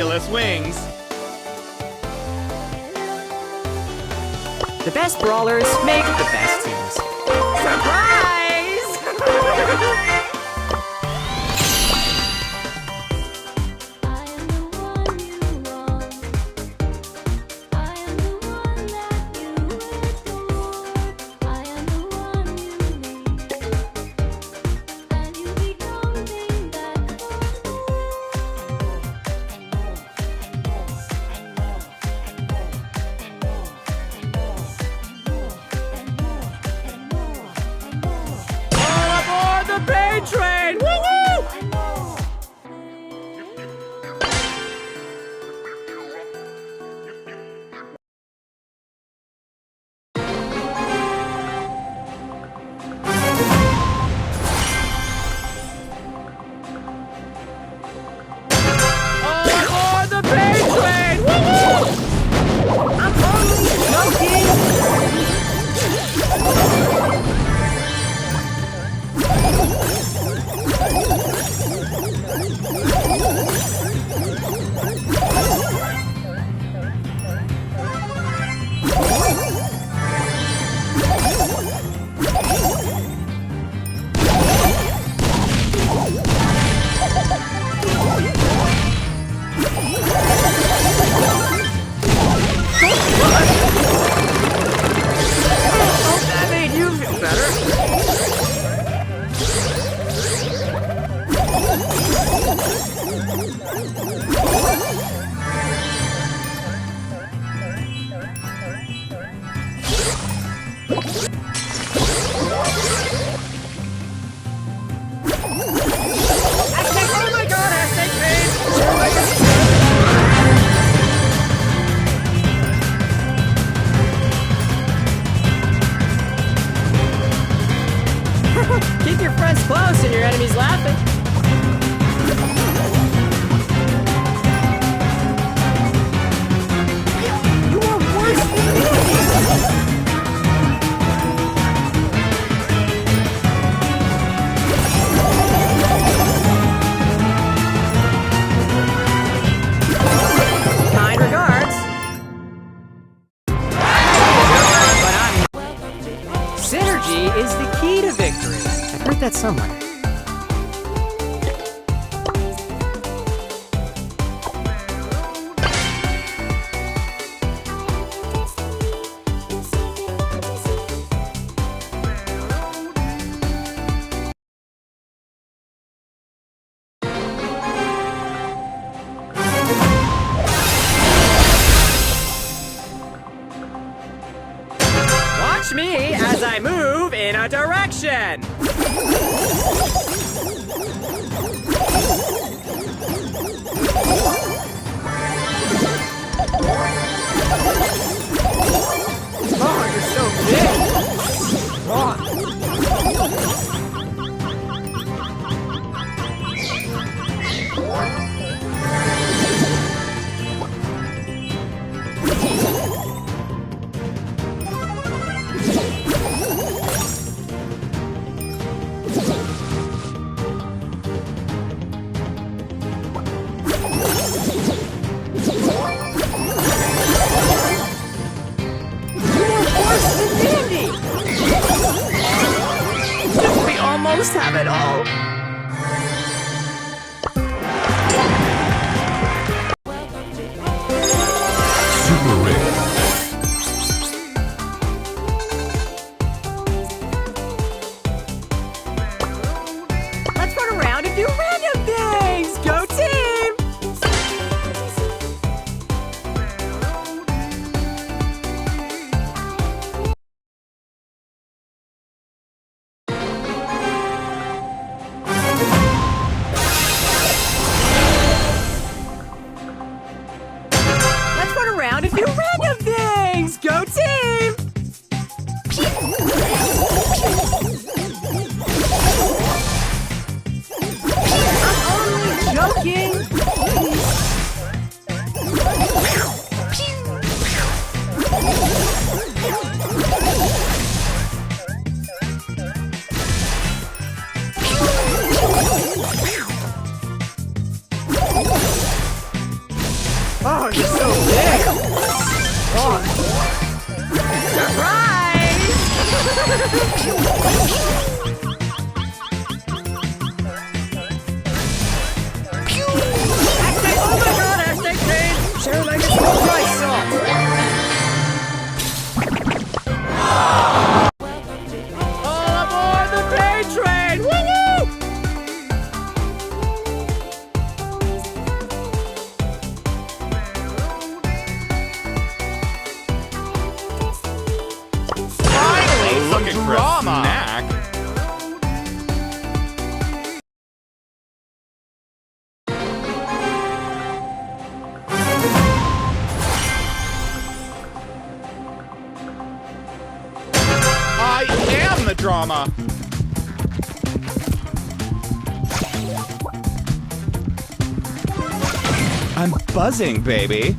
ridiculous wings. The best brawlers make the best teams. Surprise! Train! Woo-woo! All aboard the pain train! Woo-woo! I'm only joking! That made you feel better. Oh my god, hashtag pain! Keep your friends close and your enemies laughing. You are worse than me! Kind regards. Synergy is the key to victory. I've heard that somewhere. Watch me as I move in a direction! Oh, you're so big! Come on. We almost have it all. Super Rick. Let's run around and do random things! Go team! Let's run around and do random things! Go team! I'm only joking! Oh my god, hashtag train! Sound like it's full price salt! All aboard the pain train! Woo-woo! Finally, looking for a snack. I am the drama. I'm buzzing, baby.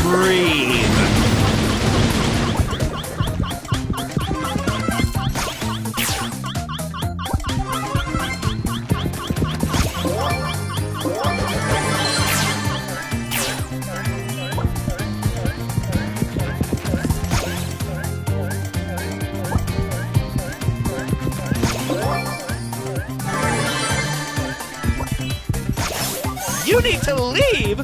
Breathe. You need to leave.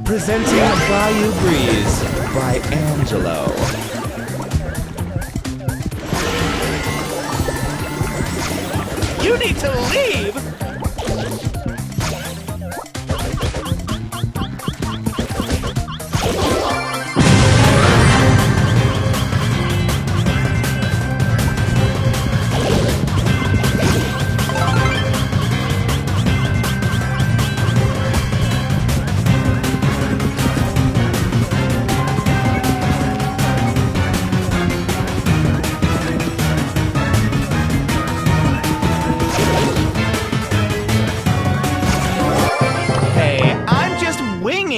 Presenting Bayou Breeze by Angelo. You need to leave!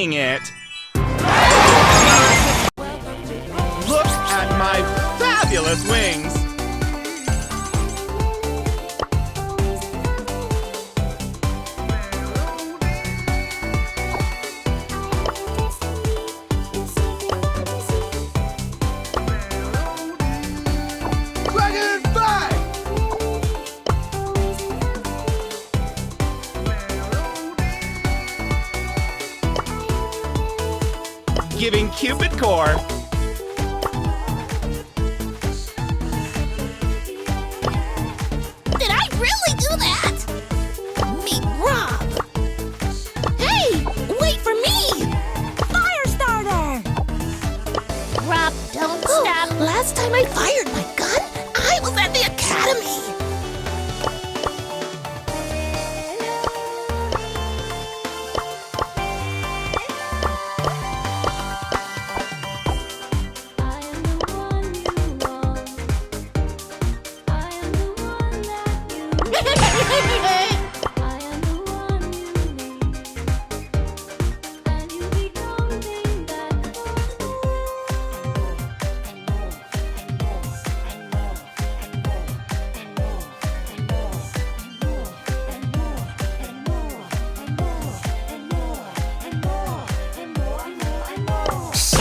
It. Look at my fabulous wings. Dragonfly! Giving Cupid core. Did I really do that? Meet Rob. Hey, wait for me. Fire starter. Rob, don't stop. Last time I fired my gun, I was at the academy.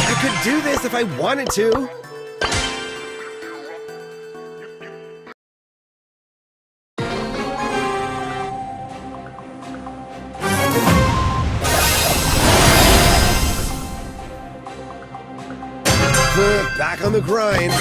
I could do this if I wanted to. Back on the grind.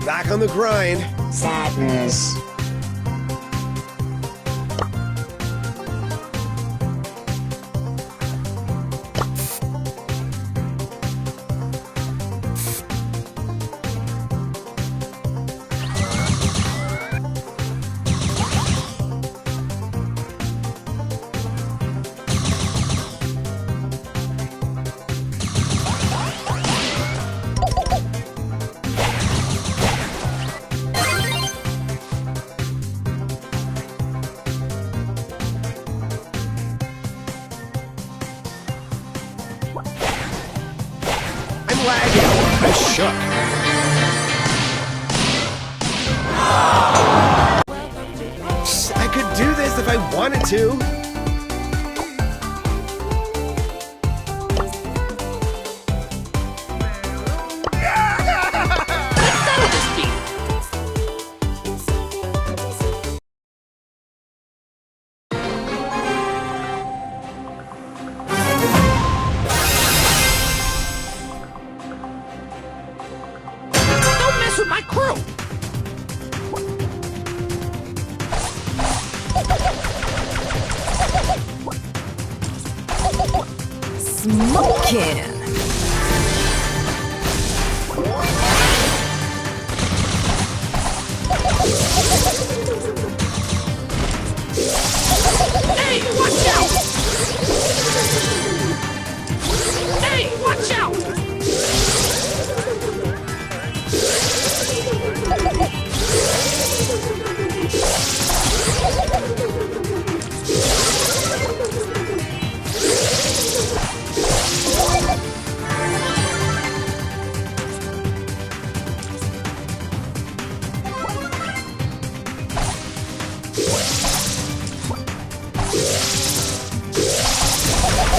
Back on the grind. Sadness. shook. I could do this if I wanted to. Don't mess with my crew! Smokin'. Hey, watch out! Hey, watch out!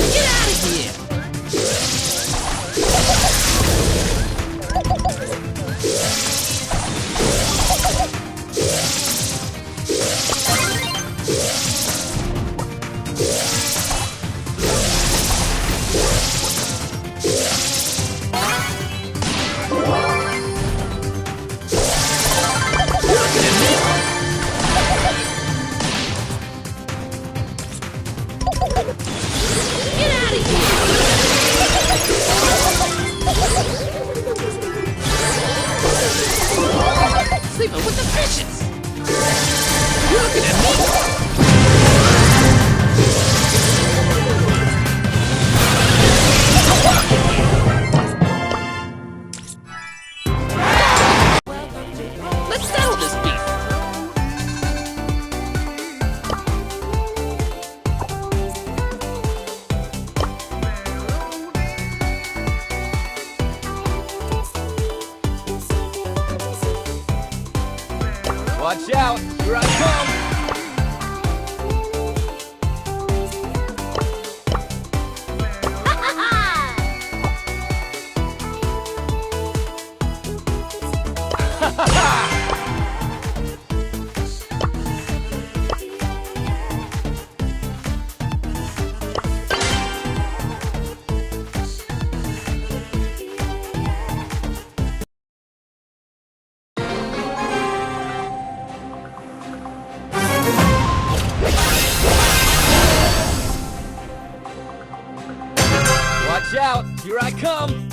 Get out of here! Get out of here! Sleeping with the fishes! You're looking at me! Let's settle this beef! Watch out! Here I come! Watch out! Here I come!